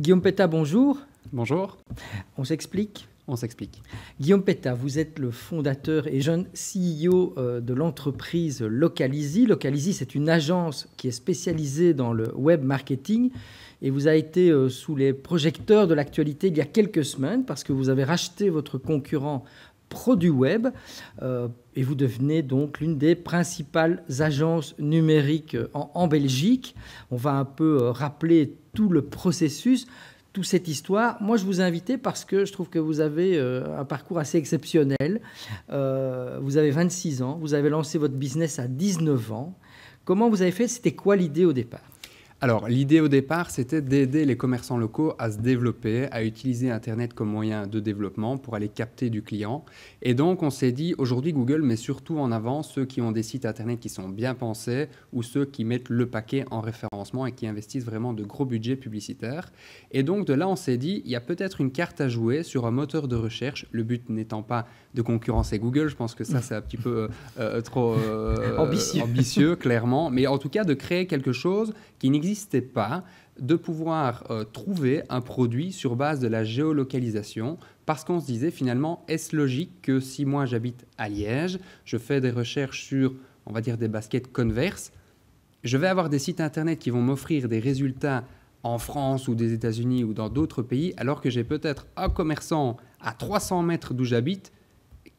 Guillaume Petta, bonjour. Bonjour. On s'explique? On s'explique. Guillaume Petta, vous êtes le fondateur et jeune CEO de l'entreprise Localizy. Localizy, c'est une agence qui est spécialisée dans le web marketing et vous avez été sous les projecteurs de l'actualité il y a quelques semaines parce que vous avez racheté votre concurrent ProduWeb et vous devenez donc l'une des principales agences numériques en Belgique. On va un peu rappeler tout le processus, toute cette histoire. Moi, je vous ai invité parce que je trouve que vous avez un parcours assez exceptionnel. Vous avez 26 ans, vous avez lancé votre business à 19 ans. Comment vous avez fait? C'était quoi l'idée au départ? Alors, l'idée au départ, c'était d'aider les commerçants locaux à se développer, à utiliser Internet comme moyen de développement pour aller capter du client. Et donc, on s'est dit, aujourd'hui, Google met surtout en avant ceux qui ont des sites Internet qui sont bien pensés ou ceux qui mettent le paquet en référencement et qui investissent vraiment de gros budgets publicitaires. Et donc, de là, on s'est dit, il y a peut-être une carte à jouer sur un moteur de recherche, le but n'étant pas de concurrencer Google. Je pense que ça, c'est un petit peu trop ambitieux, clairement. Mais en tout cas, de créer quelque chose qui n'existait pas, de pouvoir trouver un produit sur base de la géolocalisation, parce qu'on se disait finalement, est-ce logique que si moi j'habite à Liège, je fais des recherches sur, on va dire, des baskets Converse, je vais avoir des sites internet qui vont m'offrir des résultats en France ou des États-Unis ou dans d'autres pays, alors que j'ai peut-être un commerçant à 300 mètres d'où j'habite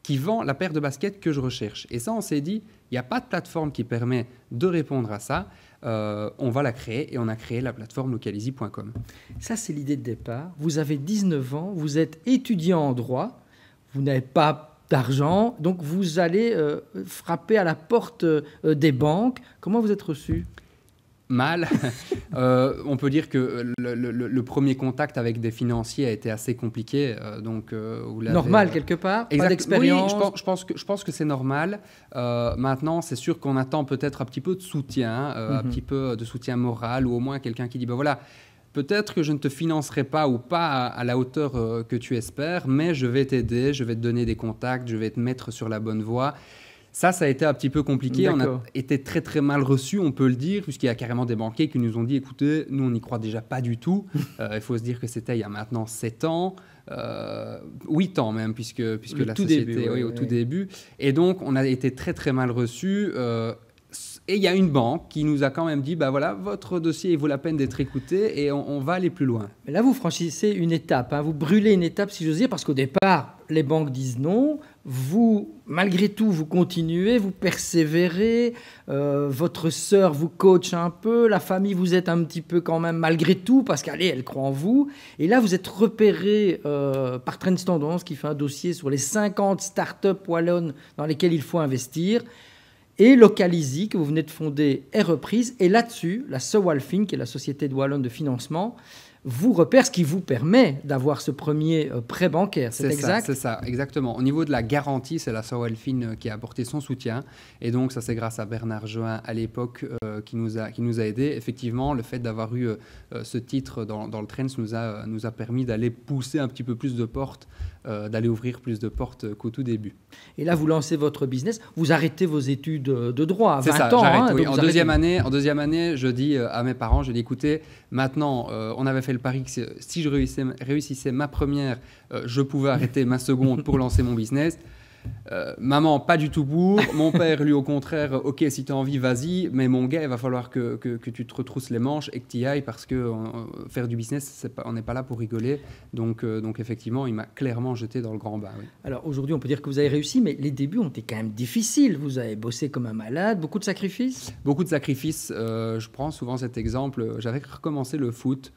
qui vend la paire de baskets que je recherche. Et ça, on s'est dit, il n'y a pas de plateforme qui permet de répondre à ça. On va la créer et on a créé la plateforme localizy.com. Ça, c'est l'idée de départ. Vous avez 19 ans, vous êtes étudiant en droit, vous n'avez pas d'argent, donc vous allez frapper à la porte des banques. Comment vous êtes reçu? Mal. On peut dire que le premier contact avec des financiers a été assez compliqué. Normal quelque part, pas d'expérience. Oui, je pense que c'est normal. Maintenant, c'est sûr qu'on attend peut-être un petit peu de soutien, un petit peu de soutien moral ou au moins quelqu'un qui dit, ben voilà, peut-être que je ne te financerai pas ou pas à la hauteur que tu espères, mais je vais t'aider, je vais te donner des contacts, je vais te mettre sur la bonne voie. Ça a été un petit peu compliqué. On a été très, très mal reçus, on peut le dire, puisqu'il y a carrément des banquiers qui nous ont dit, écoutez, nous, on n'y croit déjà pas du tout. Il faut se dire que c'était il y a maintenant 7 ans, 8 ans même, puisque la société, au tout début. Et donc, on a été très, très mal reçus. Et il y a une banque qui nous a quand même dit, bah voilà, votre dossier, il vaut la peine d'être écouté et on va aller plus loin. Mais là, vous franchissez une étape, hein, vous brûlez une étape, si j'ose dire, parce qu'au départ, les banques disent non. Vous, malgré tout, vous continuez, vous persévérez. Votre sœur vous coach un peu. La famille, vous êtes un petit peu quand même, malgré tout, parce qu'allez, elle croit en vous. Et là, vous êtes repéré par Trends Tendance, qui fait un dossier sur les 50 startups wallonnes dans lesquelles il faut investir. Et Localizy, que vous venez de fonder, est reprise. Et là-dessus, la Sewalfin, qui est la société de Wallonne de financement, vous repère, ce qui vous permet d'avoir ce premier prêt bancaire. C'est exact? C'est ça, exactement. Au niveau de la garantie, c'est la Sewalfin qui a apporté son soutien. Et donc, ça, c'est grâce à Bernard Join, à l'époque, qui nous a aidés. Effectivement, le fait d'avoir eu ce titre dans le Trends nous a permis d'aller pousser un petit peu plus de portes, d'aller ouvrir plus de portes qu'au tout début. Et là, vous lancez votre business. Vous arrêtez vos études de droit à 20 ans. C'est ça, j'arrête. Oui. En deuxième année, je dis à mes parents, je dis, écoutez, maintenant, on avait fait le pari que si je réussissais ma première, je pouvais arrêter ma seconde pour lancer mon business. Maman, pas du tout pour. Mon père, lui, au contraire, ok, si tu as envie, vas-y. Mais mon gars, il va falloir que tu te retrousses les manches et que tu y ailles parce que faire du business, on n'est pas là pour rigoler. Donc effectivement, il m'a clairement jeté dans le grand bain. Oui. Alors aujourd'hui, on peut dire que vous avez réussi, mais les débuts ont été quand même difficiles. Vous avez bossé comme un malade, beaucoup de sacrifices? Beaucoup de sacrifices. Je prends souvent cet exemple. J'avais recommencé le foot.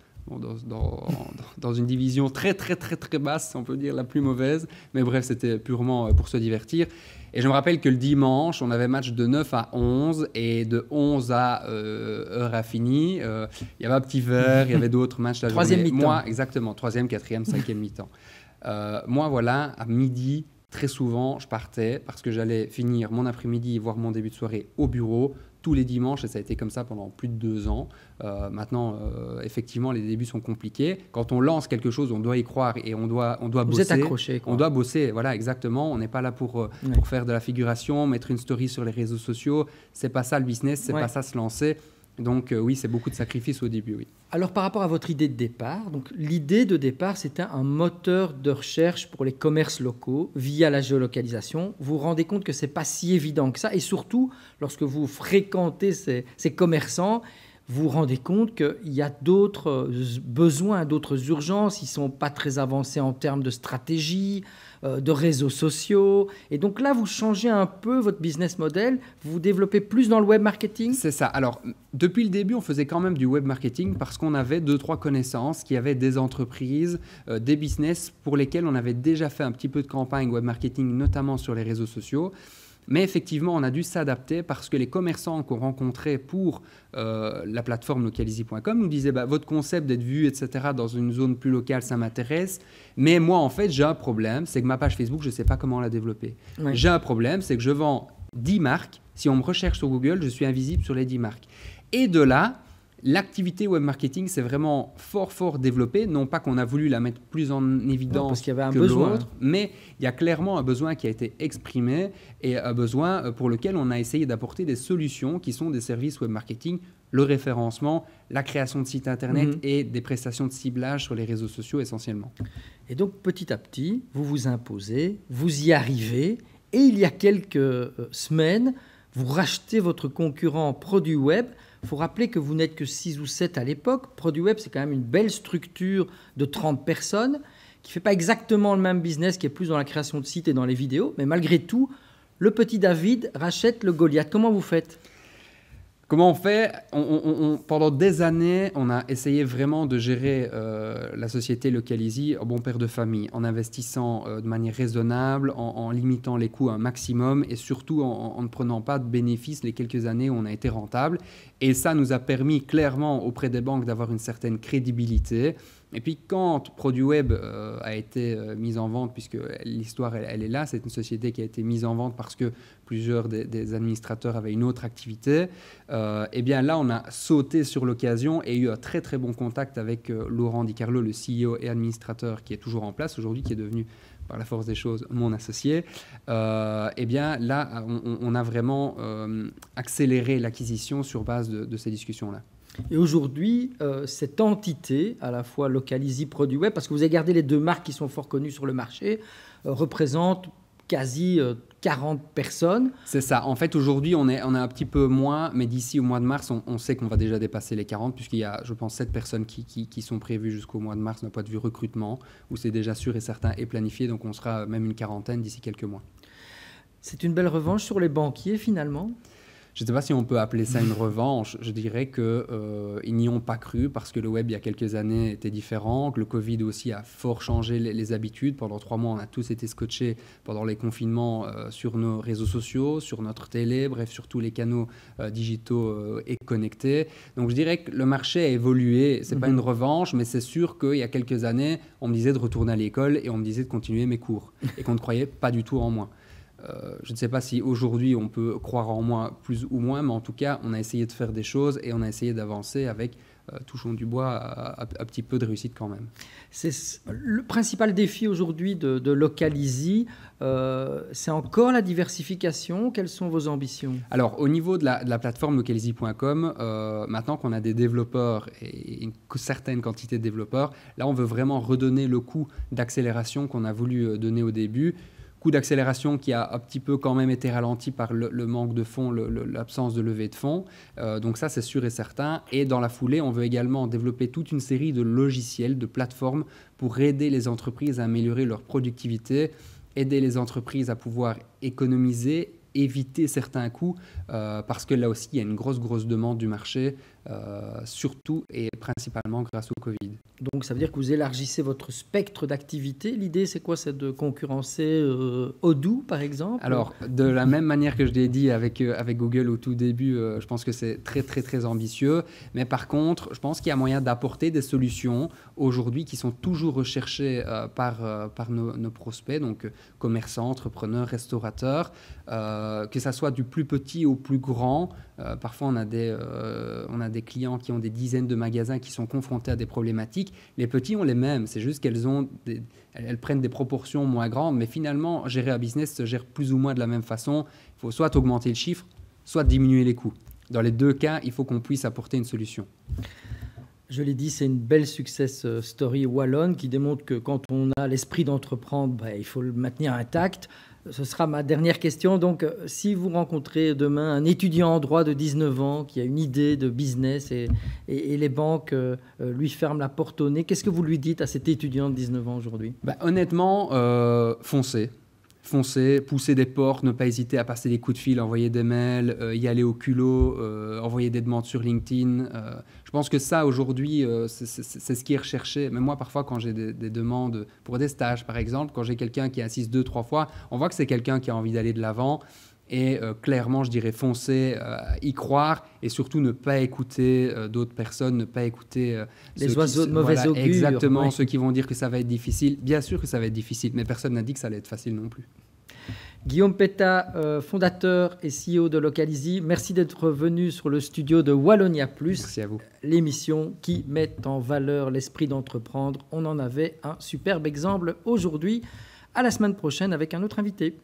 Dans une division très, très, très, très basse, on peut dire la plus mauvaise. Mais bref, c'était purement pour se divertir. Et je me rappelle que le dimanche, on avait match de 9 à 11 et de 11 à heure à fini. Il y avait un petit verre, il y avait d'autres matchs la troisième journée. mi-temps. Moi, exactement, 3e, 4e, 5e mi-temps. Moi, voilà, à midi, très souvent, je partais parce que j'allais finir mon après-midi, voire mon début de soirée au bureau. Tous les dimanches, et ça a été comme ça pendant plus de 2 ans. Maintenant, effectivement, les débuts sont compliqués. Quand on lance quelque chose, on doit y croire et on doit bosser. Vous êtes accroché, quoi. On doit bosser, voilà, exactement. On n'est pas là pour faire de la figuration, mettre une story sur les réseaux sociaux. C'est pas ça le business, c'est pas ça se lancer. Donc oui, c'est beaucoup de sacrifices au début, oui. Alors par rapport à votre idée de départ, donc l'idée de départ c'était un moteur de recherche pour les commerces locaux via la géolocalisation. Vous vous rendez compte que c'est pas si évident que ça et surtout lorsque vous fréquentez ces commerçants, vous vous rendez compte qu'il y a d'autres besoins, d'autres urgences, ils ne sont pas très avancés en termes de stratégie, de réseaux sociaux. Et donc là, vous changez un peu votre business model, vous vous développez plus dans le web marketing. C'est ça. Alors, depuis le début, on faisait quand même du web marketing parce qu'on avait 2-3 connaissances qui avaient des entreprises, des business pour lesquels on avait déjà fait un petit peu de campagne web marketing, notamment sur les réseaux sociaux. Mais effectivement, on a dû s'adapter parce que les commerçants qu'on rencontrait pour la plateforme localizy.com nous disaient votre concept d'être vu, etc., dans une zone plus locale, ça m'intéresse. Mais moi, en fait, j'ai un problème, c'est que ma page Facebook, je ne sais pas comment la développer. Oui. J'ai un problème, c'est que je vends 10 marques. Si on me recherche sur Google, je suis invisible sur les 10 marques. Et de là, l'activité web marketing s'est vraiment fort développée. Non pas qu'on a voulu la mettre plus en évidence parce qu'il y avait un que besoin, l'autre, mais il y a clairement un besoin qui a été exprimé et un besoin pour lequel on a essayé d'apporter des solutions qui sont des services web marketing, le référencement, la création de sites internet et des prestations de ciblage sur les réseaux sociaux essentiellement. Et donc petit à petit, vous vous imposez, vous y arrivez et il y a quelques semaines, vous rachetez votre concurrent Produit Web. Il faut rappeler que vous n'êtes que 6 ou 7 à l'époque. Produit Web, c'est quand même une belle structure de 30 personnes qui ne fait pas exactement le même business, qui est plus dans la création de sites et dans les vidéos. Mais malgré tout, le petit David rachète le Goliath. Comment vous faites ? Comment on fait ? Pendant des années, on a essayé vraiment de gérer la société Localizy en bon père de famille, en investissant de manière raisonnable, en limitant les coûts un maximum et surtout en ne prenant pas de bénéfices les quelques années où on a été rentable. Et ça nous a permis clairement auprès des banques d'avoir une certaine crédibilité. Et puis quand Produit Web a été mise en vente, puisque l'histoire elle est là, c'est une société qui a été mise en vente parce que plusieurs des administrateurs avaient une autre activité, et bien là on a sauté sur l'occasion et eu un très bon contact avec Laurent Di Carlo, le CEO et administrateur qui est toujours en place aujourd'hui, qui est devenu par la force des choses mon associé. Et bien là on a vraiment accéléré l'acquisition sur base de ces discussions-là. Et aujourd'hui, cette entité, à la fois Localizy, Produit Web, parce que vous avez gardé les deux marques qui sont fort connues sur le marché, représente quasi 40 personnes. C'est ça. En fait, aujourd'hui, on est un petit peu moins, mais d'ici au mois de mars, on sait qu'on va déjà dépasser les 40, puisqu'il y a, je pense, 7 personnes qui sont prévues jusqu'au mois de mars d'un point de vue recrutement, où c'est déjà sûr et certain et planifié, donc on sera même une quarantaine d'ici quelques mois. C'est une belle revanche sur les banquiers, finalement ? Je ne sais pas si on peut appeler ça une revanche. Je dirais qu'ils n'y ont pas cru parce que le web, il y a quelques années, était différent, que le Covid aussi a fort changé les habitudes. Pendant 3 mois, on a tous été scotchés pendant les confinements sur nos réseaux sociaux, sur notre télé, bref, sur tous les canaux digitaux et connectés. Donc, je dirais que le marché a évolué. Ce n'est pas une revanche, mais c'est sûr qu'il y a quelques années, on me disait de retourner à l'école et on me disait de continuer mes cours et qu'on ne croyait pas du tout en moi. Je ne sais pas si aujourd'hui on peut croire en moi plus ou moins, mais en tout cas, on a essayé de faire des choses et on a essayé d'avancer avec, touchons du bois, un petit peu de réussite quand même. C'est le principal défi aujourd'hui de Localizy, c'est encore la diversification. Quelles sont vos ambitions ? Alors, au niveau de la plateforme localizy.com, maintenant qu'on a des développeurs et une certaine quantité de développeurs, là, on veut vraiment redonner le coup d'accélération qu'on a voulu donner au début. Coût d'accélération qui a un petit peu quand même été ralenti par le manque de fonds, l'absence de levée de fonds. Donc ça, c'est sûr et certain. Et dans la foulée, on veut également développer toute une série de logiciels, de plateformes pour aider les entreprises à améliorer leur productivité, aider les entreprises à pouvoir économiser, éviter certains coûts, parce que là aussi, il y a une grosse demande du marché, surtout et principalement grâce au Covid. Donc, ça veut dire que vous élargissez votre spectre d'activité. L'idée, c'est quoi ? C'est de concurrencer Odoo, par exemple ? Alors, de la même manière que je l'ai dit avec Google au tout début, je pense que c'est très ambitieux. Mais par contre, je pense qu'il y a moyen d'apporter des solutions aujourd'hui qui sont toujours recherchées par nos prospects, donc commerçants, entrepreneurs, restaurateurs, que ça soit du plus petit au plus grand. Parfois, on a des clients qui ont des dizaines de magasins qui sont confrontés à des problématiques. Les petits ont les mêmes, c'est juste elles prennent des proportions moins grandes, mais finalement, gérer un business se gère plus ou moins de la même façon. Il faut soit augmenter le chiffre, soit diminuer les coûts. Dans les deux cas, il faut qu'on puisse apporter une solution. Je l'ai dit, c'est une belle success story wallonne qui démontre que quand on a l'esprit d'entreprendre, il faut le maintenir intact. Ce sera ma dernière question. Donc, si vous rencontrez demain un étudiant en droit de 19 ans qui a une idée de business et les banques lui ferment la porte au nez, qu'est-ce que vous lui dites à cet étudiant de 19 ans aujourd'hui ? Honnêtement, foncez. Foncez, pousser des portes, ne pas hésiter à passer des coups de fil, envoyer des mails, y aller au culot, envoyer des demandes sur LinkedIn. Je pense que ça, aujourd'hui, c'est ce qui est recherché. Mais moi, parfois, quand j'ai des demandes pour des stages, par exemple, quand j'ai quelqu'un qui insiste 2-3 fois, on voit que c'est quelqu'un qui a envie d'aller de l'avant. Et clairement, je dirais foncer, y croire et surtout ne pas écouter d'autres personnes, ne pas écouter les oiseaux de mauvais augure. Exactement, ouais. Ceux qui vont dire que ça va être difficile. Bien sûr que ça va être difficile, mais personne n'a dit que ça allait être facile non plus. Guillaume Petta, fondateur et CEO de Localizy, merci d'être venu sur le studio de Wallonia Plus. Merci à vous. L'émission qui met en valeur l'esprit d'entreprendre. On en avait un superbe exemple aujourd'hui. À la semaine prochaine avec un autre invité.